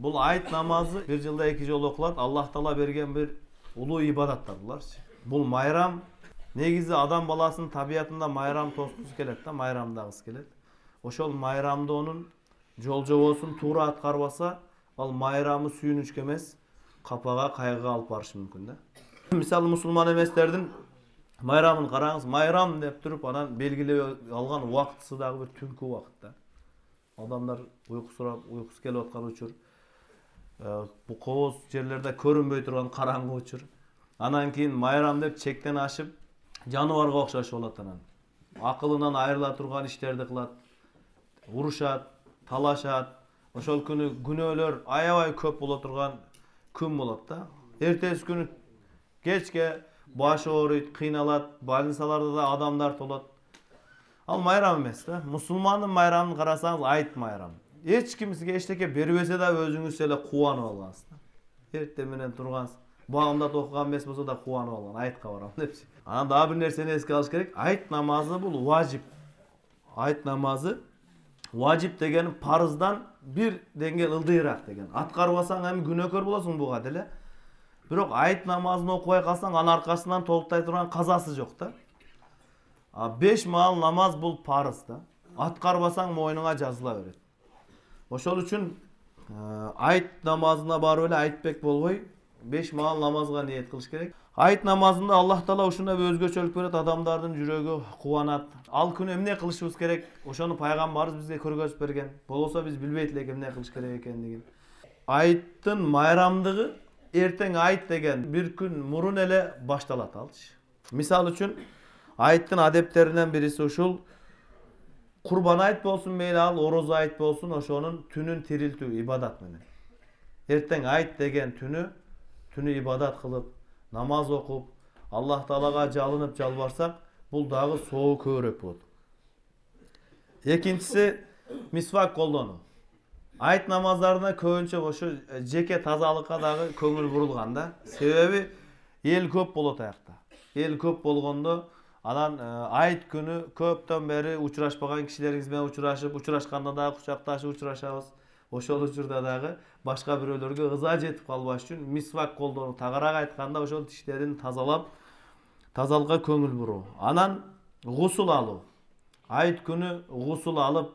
Бұл айт намазы bir жылда 2 жолу окулат. Аллах Таала берген bir улуу ибадаттар булар. Бұл майрам негизи адам баласынын табиятында майрам тоскусу келет да, майрамдагысы келет. Ошол майрамды онун жол-жобосун туура аткарбаса, ал майрамы сүйүнүчкө эмес, капага, кайгыга алып барышы мүмкүн да. Мисалы мусулман эместердин майрамын караңыз, майрам деп туруп анан белгилеп алган убактысы дагы бир түнкү убакыт да. Адамдар уйкусу келип аткан учур, бу кооз жерлерде көрүнбөй турган караңгы учур. Анан кийин майрам деп чектен ашып, жаныбарга окшошуп болот анан. Акылынан айрыла турган иштерди кылат, урушат, талашат. Ошол күнү күнөөлөр аябай көп боло турган күн болот да. Эртеси күнү кечке башы ооруйт, кыйналат, больницаларда да адамдар толот. Ал майрам эмес да. Мусулмандын майрамын карасаңыз, айт майрам. Эч ким сизге эчтеке бербесе да өзүңүз эле кубанып алгансыз да. Эртең менен тургансыз, багымдат окуган эмес болсо да кубанып алган, айтка барам депчи. Анан дагы бир нерсени эске алыш керек. Айт намазы бул важип. Айт намазы важип деген парыздан бир деңгел ылдыйраак деген. Аткарбасаң эми күнөөкөр болосуң буга деле. Бирок айт намазын окубай калсаң, анын аркасынан толуктай турган казасы жок да. 5 маал намаз бул парыз да. Аткарбасаң мойнуңа жазыла берет. Ошол үчүн айт намазына барып эле айтбек болбой, 5 маал намазга ниет кылыш керек. Айт намазында Аллах Таала ушундай өзгөчөлүк берет, адамдардын жүрөгү кубанат. Ал күнү эмне кылышыбыз керек? Ошону пайгамбарыбыз бизге көргөзүп берген. Болбосо биз билбейт элек эмне кылыш керек экендигин. Айттын майрамдыгы эртең айт деген бир күн мурун эле башталат алчы. Мисалы үчүн айттын адептеринен бириси ушул: курбан айт болсун мейли, ал орозо айт болсун, ошонун түнүн тирилтүү ибадат менен. Эртең айт деген түнү ибадат кылып, намаз окуп, Аллах Таалага жалынып жалбарсак, бул дагы соогу көбүрөөк болот. Экинчиси мисвак колдонуу. Айт намаздарына көбүнчө ошо жеке тазалыкка дагы көңүл бурулган да. Себеби эл көп болот аякта. Эл көп болгондо анан айт күнү көптөн бери учурашпаган кишилериңиз менен учурашканда дагы кучакташып учурашабыз. Ошол учурда дагы башка бирөөлөргө ыза жетип калбаш үчүн мисвак колдонуу, тагыраак айтканда ошол тиштерин тазалап, тазалыкка көңүл буруу. Анан гусул алуу. Айт күнү гусул алып,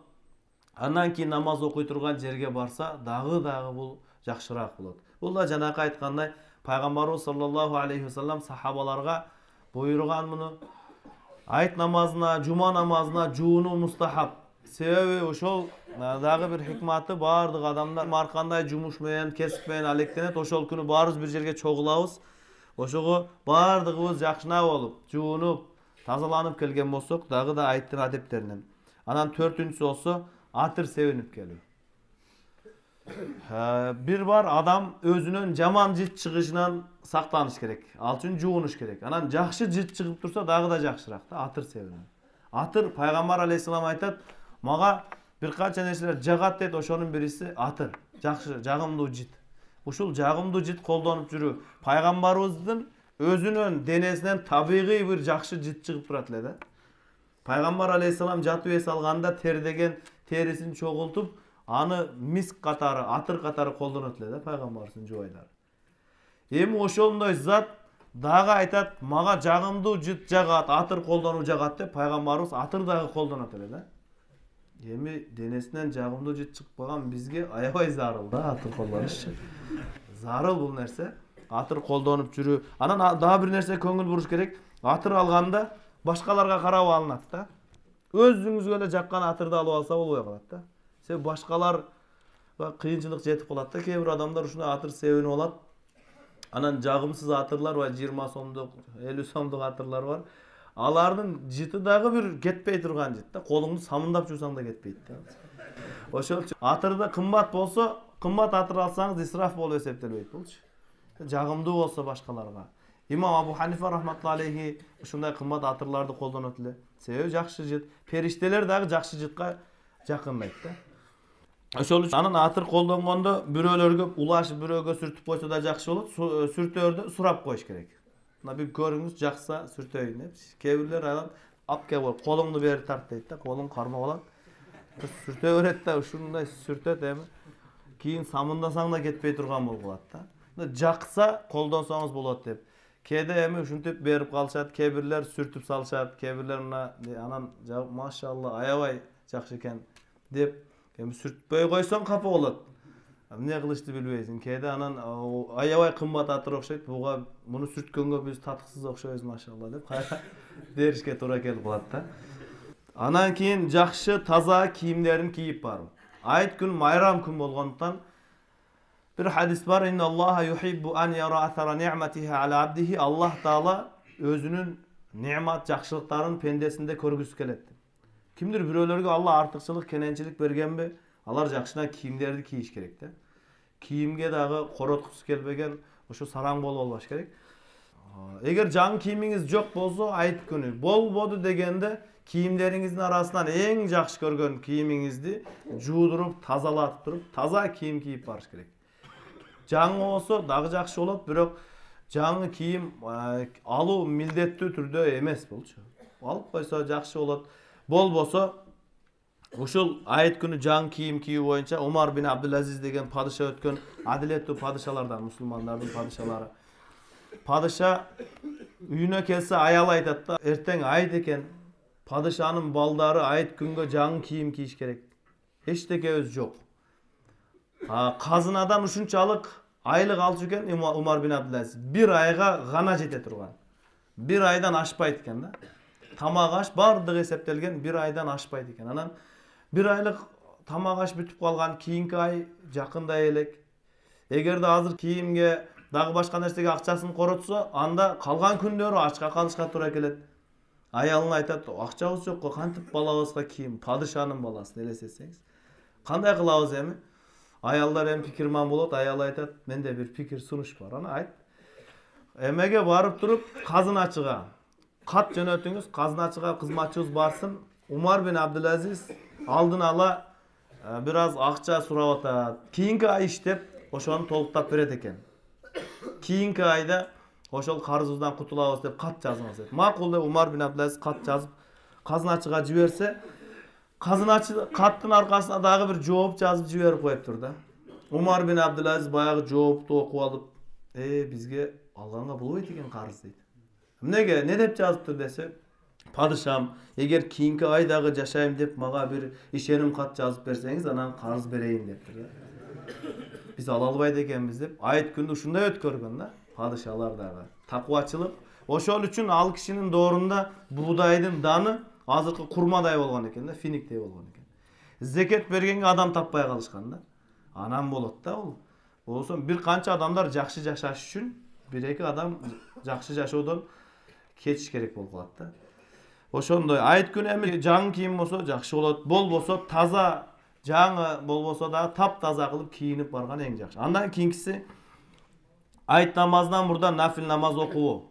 андан кийин намаз окуй турган жерге барса, дагы бул жакшыраак болот. Бул да жанакы айткандай пайгамбарыбыз саллаллаху алейхи ва саллям сахабаларга буйруган муну. Айт намазына, жума намазына жууну мустахаб. Себеби ошол дагы бир хикматы, баардык адамдар ар кандай жумуш менен, кесип менен алектенет. Ошол күнү баарыбыз бир жерге чогулабыз. Ошого баардыгыбыз жакшына болуп, жуунуп, тазаланып келген болсок, дагы да айттын адептеринен. Анан төртүнчүсү болсо атыр себинип келүү. Бир бар адам өзүнүн жаман жит чыгышынан сактаныш керек. Ал үчүн жуунуш керек. Анан жакшы жит чыгып турса дагы да жакшыраак да, атыр себинип. Атыр, пайгамбар алейхиссалам айтат, мага бир канча нерселер жагат дейт, ошонун бириси атыр. Жакшы, жагымдуу жит. Ушул жагымдуу жит колдонуп жүрүү. Пайгамбарыбыздын өзүнүн денесинен табигый бир жакшы жит чыгып турат эле да. Пайгамбар алейхиссалам жатып эс алганда тердеген терисин чогултуп, аны миск катары, атыр катары колдонот эле да пайгамбарыбыздын жубайлары. Эми ошондой зат дагы айтат, мага жагымдуу жит жагат, атыр колдонуу жагат деп пайгамбарыбыз атыр дагы колдонот эле да. Эми денесинен жагымдуу жит чыгып калган бизге аябай зарыл да атыр колдонуш. Зарыл бул нерсе. Атыр колдонуп жүрүү. Анан дагы бир нерсе көңүл буруш керек. Атыр алганда башкаларга карап алынат да. Өзүңүзгө эле жаккан атырды алып алса болбой калат да. Себеби башкаларга кыйынчылык жетип калат да. Кээ бир адамдар ушундай атыр себинип алат. Анан жагымсыз атырлар бар, 20 сомдук, 50 сомдук атырлар бар. Алардын жыты дагы бир кетпей турган жыт да. Колуңду самындап жуусаң да кетпейт да. Ошол үчүн атырда кымбат болсо, кымбат атыр алсаңыз исраф болуп эсептелбейт болчу. Жагымдуу болсо башкаларга. Имам Абу Ханифа рахматуллахи алейхи ушундай кымбат атырларды колдонот эле. Себеби жакшы жыт. Периштелер дагы жакшы жытка жакындайт да. Ошол үчүн анын атыр колдонгондо бирөөлөргө улашып бирөөгө сүртүп койсо да жакшы болот. Сүртөөрдө сурап коюш керек. Мына бир көрүңүз, жакса сүртөйүн деп. Кээ бирлер анан алып келип колуңду бери тарт дейт да, колуң кармап алат. Сүртө берет да, ушундай сүртөт эми. Кийин самындасаң да кетпей турган болуп калат да. Жакса колдонсоңуз болот деп. Кээде эми ушинтип берип калышат, кээ бирлер сүртүп салышат, кээ бирлер мына анан машалла аябай жакшы экен деп эми сүртпөй койсоң капа болот. Эмне кылышты билбейсиң. Кээде анан аябай кымбат атыр окшойт. Буга муну сүрткөнгө биз татыксыз окшойбуз машалла деп кайра деришке туура келип калат да. Анан кийин жакшы таза кийимдерин кийип баруу. Айт күн майрам күн болгондуктан bir hadis var. İnna Allah yuhibbu an yara athara ni'matihi ala abdihi. Allah Taala özünün nimet jakşılıkların pendesinde көргүсү келет. Kimdir biröөлөргө Allah артыкчылык, кененчилик бергенби? Алар жакшына кийимдерди кийиш керек да. Кийимге дагы короткусу келбеген, ошо сараң болуп албаш керек. Эгер жаңы кийимиңиз жок болсо, айт күнү болбоду дегенде кийимдериңиздин арасынан эң жакшы көргөн кийимиңизди жуудуруп, тазалатып туруп, таза кийим кийип барыш керек. Жаңы болсо дагы жакшы болот, бирок жаңы кийим алуу милдеттүү түрдө эмес болчу. Алып койсо жакшы болот. Болбосо ушул айт күнү жаңы кийим кийүү боюнча Умар бин Абдулазиз деген падыша өткөн адилеттүү падышалардан, мусулмандардын падышалары. Падыша үйүнө келсе аялы айтат да, эртең айт экен, падышанын балдары айт күнгө жаңы кийим кийиш керек. Эчтекебиз жок. Казынадан ушунчалык айлык алчу экен Умар бин Абдулазиз. Bir айга гана жете турган. Bir айдан ашпайт экен да. Тамак аш бардыгы эсептелген, bir айдан ашпайт экен. Анан bir айлык тамак аш бүтүп калган, кийинки ай жакындай элек. Эгерде азыр кийимге дагы башка нерсеге акчасын коротсо, анда калган күндөрү ачка калышка туура келет. Аялына айтат, акчабыз жокко кантип балабызга кийим, падышанын баласы элестетсеңиз. Кандай кылабыз эми? Аялдар эми пикирман болот, аял айтат, менде бир пикир сунуш бар. Аны айт. Эмеге барып туруп, казыначыга кат жөнөтүңүз, казыначыга кызматчыбыз барсын. Умар бин Абдулазиз алдын ала бир аз акча сурап атат. Кийинки ай иштеп, ошону толуктап берет экен. Кийинки айда ошол карызыбыздан кутулабыз деп кат жазыңыз деп. Макул деп Умар бин Абдулазиз кат жазып казыначыга жиберсе, казыначы каттын аркасына дагы бир жооп жазып жиберип коюптур да. Умар бин Абдулазиз баягы жоопту окуп алып, бизге алганга болбойт экен карыз дейт. Эмнеге, не деп жазыптыр десе, падышам, эгер кийинки айдагы жашайм деп мага бир ишеним кат жазып берсеңиз, анан карыз берейин дептир да. Биз ала албайт экенбиз деп, айт күндү ушундай өткөргөн да, падышалар дагы. Таквачылык. Ошол үчүн ал кишинин доорунда буудайдын даны азыркы курмадай болгон экен да, финиктей болгон экен. Зекет бергенге адам таппай калышкан да. Анан болот да бул. Болсо бир канча адамдар жакшы жашаш үчүн бир-эки адам жакшы жашоодон кетиш керек болуп калат да. Ошондой айт күнү эми жаңы кийим болсо жакшы болот. Болбосо таза, жаңы болбосо дагы таптаза кылып кийинип барган эң жакшы. Андан кийинкиси айт намазынан мурда нафил намаз окуу.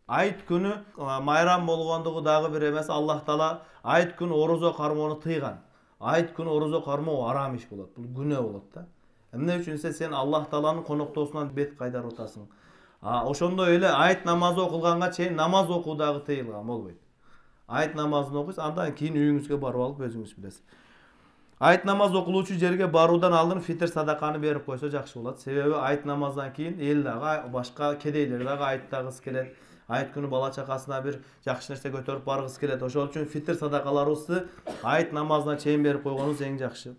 Айт күнү майрам болгондугу дагы бир эмес, Аллах Таала айт күнү орозо кармоону тыйган. Айт күнү орозо кармоо арам иш болот. Бул күнөө болот да. Эмне үчүн сен Аллах Тааланын коноктоосунан бет кайдарып атасың. Ошондой эле айт намазы окулганга чейин намаз окуу дагы тыйылган болбойт. Айт намазын окуйсуз, андан кийин үйүңүзгө барып алып өзүңүз билесиз. Айт намаз окулуучу жерге баруудан алдын фитр садаканы берип койсо жакшы болот. Себеби айт намаздан кийин эл дагы, башка кедейлер дагы айттагысы келет. Айт күнү бала чакасына бир жакшы нерсе көтөрүп баргысы келет. Ошол үчүн фитр садакаларыбызды айт намазына чейин берип койгонубуз эң жакшы.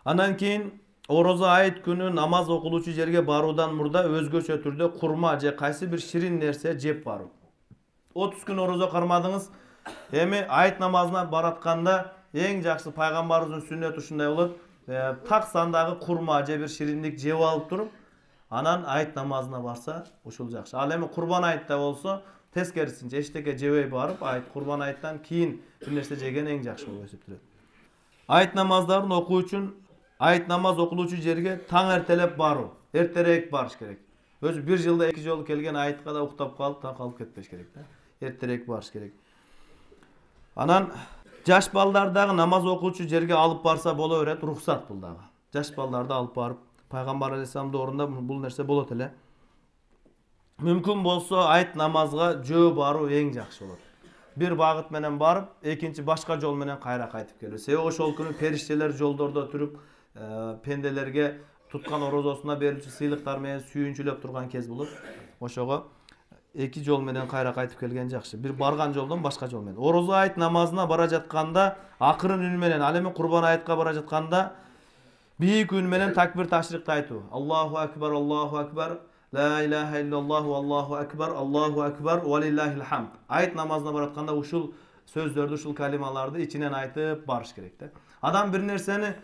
Андан кийин орозо айт күнү намаз окулуучу жерге баруудан мурда өзгөчө түрдө курма же кайсы бир ширин нерсе жеп баруу. 30 күн орозо кармадыңыз, эми айт намазына баратканда эң жакшы пайгамбарыбыздын сүннөтү ушундай болот. Так сандагы курма же бир шириндик жеп алып туруп, анан айт намазына барса, ушул жакшы. Ал эми курбан айтта болсо, тескерисинче эчтеке жебей барып, айт курбан айттан кийин бир нерсе жеген эң жакшы болуп эсептелет. Айт намаздарын окуу үчүн айт намаз окулуучу жерге таң эртелеп баруу, эртерээк барыш керек. Өзү бир жылда 2 жолу келген айтка да уктап калып, таң калып кетпеш керек да. Эртерээк барыш керек. Анан жаш балдар дагы намаз окуучу жерге алып барса боло берет, рухсат бул дагы. Жаш балдарды алып барып, пайгамбар алейхисалам доорунда бул нерсе болот эле. Мүмкүн болсо айт намазга жөө баруу эң жакшы болот. Бир багыт менен барып, экинчи башка жол менен кайра кайтып келүү. Себеби ошол күнү периштелер жолдордо туруп, pendelerge tutkan orozosuna berilçi sыйлыктар менен сүйүнчүлөп турган кез болот. Ошого эки жол менен кайра кайтып келген жакшы. Бир барган жолдон башка жол менен. Орозо айт намазына бара жатканда акырын үн менен, ал эми Курбан айтка бара жатканда бийик үн менен такбир ташрикти айтуу. Аллаху акбар, Аллаху акбар, ла илаха иллаллаху, Аллаху акбар, валиллахил хамд. Айт намазына бара жатканда ушул сөздөрдү, ушул калималарды ичинен айтып барыш керек да. Адам бир нерсени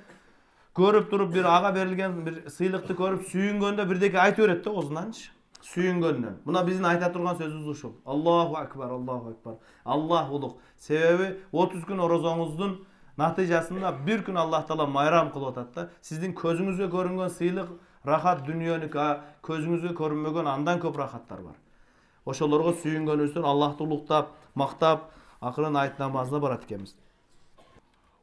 көрүп туруп, бир ага берилген бир сыйлыкты көрүп сүйүнгөндө бирдеке айтып берет да оозунанчы. Сүйүнгөндөн. Мына биздин айта турган сөзүбүз ушул. Аллаху акбар, Аллаху акбар. Аллах улук. Себеби 30 күн орозоңуздун натыйжасында бир күн Аллах Таала майрам кылып атат да. Сиздин көзүңүзгө көрүнгөн сыйлык, рахат дүйнөнүкө, көзүңүзгө көрүнмөгөн андан көп рахаттар бар. Ошолорго сүйүнгөнүбүздөн Аллахты улуктап, мактап, акырын айт намазына барат экенбиз.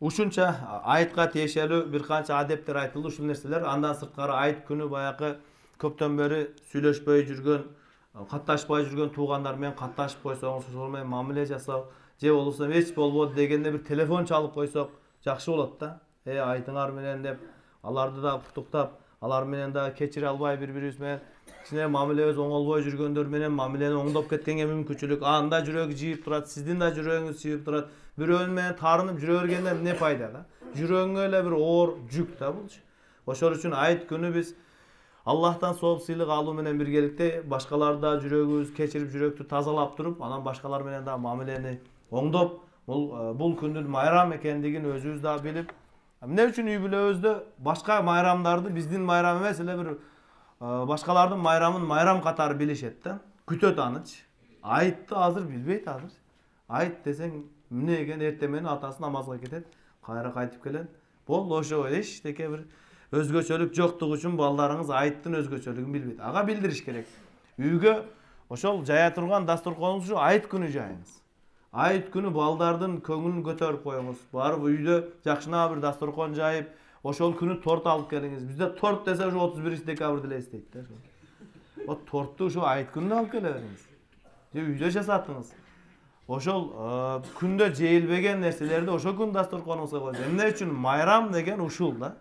Ушунча айтка тиешелүү бир канча адептер айтылды, ушул нерселер. Андан сырткары айт күнү баягы көптөн бери сүйлөшпөй жүргөн, катташпай жүргөн туугандар менен катташып койсоңуз, ошол менен мамиле жасап, же болбосо эч болбоду дегенде бир телефон чалып койсок жакшы болот да. Айтыңар менен деп, аларды да куттуктап, алар менен да кечире албай бири-бирибиз менен кичине мамилебиз оңолбой жүргөндөр менен мамилени оңдоп кеткенге мүмкүнчүлүк. Анда жүрөгү жийип турат, сиздин да жүрөгүңүз жийип турат. Бирөөнүн менен таарынып жүрө бергенден эмне пайда да? Жүрөгүңө эле бир оор жүк да булчу. Ошол үчүн айт күнү биз Аллахтан сооп сыйлык алуу менен биргеликте башкаларды да жүрөгүбүз кечирип, жүрөктү тазалап туруп, анан башкалар менен да мамилени оңдоп, бул күндүн майрам экендигин өзүбүз да билип, эмне үчүн үй бүлөбүздө башка майрамдарды биздин майрам эмес эле бир башкалардын майрамын майрам катары билишет да. Күтөт анычы. Айтты азыр билбейт азыр. Айт десең эмне экен, эртең менен атасы намазга кетет, кайра кайтып келет. Болду ошо эчтеке бир өзгөчөлүк жоктугу үчүн балдарыңыз айттын өзгөчөлүгүн билбейт. Ага билдириш керек. Үйгө ошол жая турган дастурконуңуз үчүн айт күнү жайыңыз. Айт күнү балдардын көңүлүн көтөрүп коюңуз. Барып үйдө жакшына бир дастуркон жайып, ошол күнү торт алып келиңиз. Бизде торт десе ушу 31 декабрды эле эстейт да. О торту ушу айт күнүнө алып келе бериңиз. Же үйдө жасатыңыз. Ошол күндө жейилбеген нерселерди ошол күн дастурконуңузга коюңуз. Эмне үчүн майрам деген ушул да.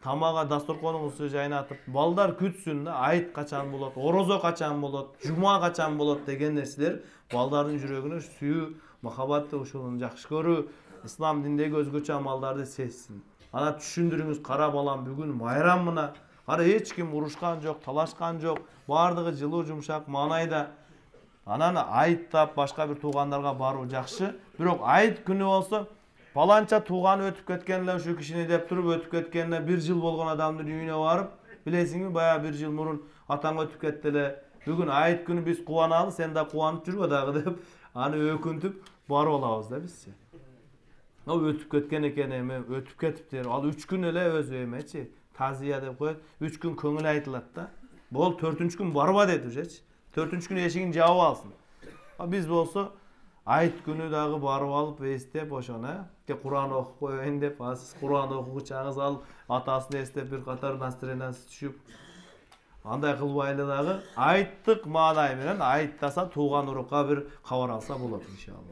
Тамага дастурконуңузду жайнатып, балдар күтсүн да, айт качан болот, орозо качан болот, жума качан болот деген нерселер балдардын жүрөгүнө сүйүү, махабатты, ушунун жакшы көрүү, ислам диндеги өзгөчө амалдарды сезсин. Ана түшүндүрүңүз, кара балам, бүгүн майрам мына. Кара эч ким урушкан жок, талашкан жок, баардыгы жылуу жумшак маанайда. Анан айттап башка бир туугандарга баруу жакшы. Бирок айт күнү болсо Паланча тууганы өтүп кеткен эле ушу кишини деп туруп өтүп кеткенине 1 жыл болгон адамдын үйүнө барып, билесиңби, баягы 1 жыл мурун атаң өтүп кетти эле. Бүгүн айт күнү биз кубаналы, сен да кубанып жүрбө дагы деп, аны өкүнтүп барып алабыз да бизчи. Өтүп кеткен экен эми, өтүп кетиптир. Ал 3 күн эле өзү эмечи, тазия деп коет. 3 күн көңүл айтылат да. Бул 4-күн барба дейт ужечи. 4-күн эшигин жаап алсын. Биз болсо айт күнү дагы барып алып эстеп ошону, Куран окуп коеюн деп, сиз Куран окугучаңыз алып, атасын эстеп бир катар настроениясы түшүп, андай кылбайлы дагы айттык маанай менен айттаса тууган урукка бир кабар алса болот иншалла.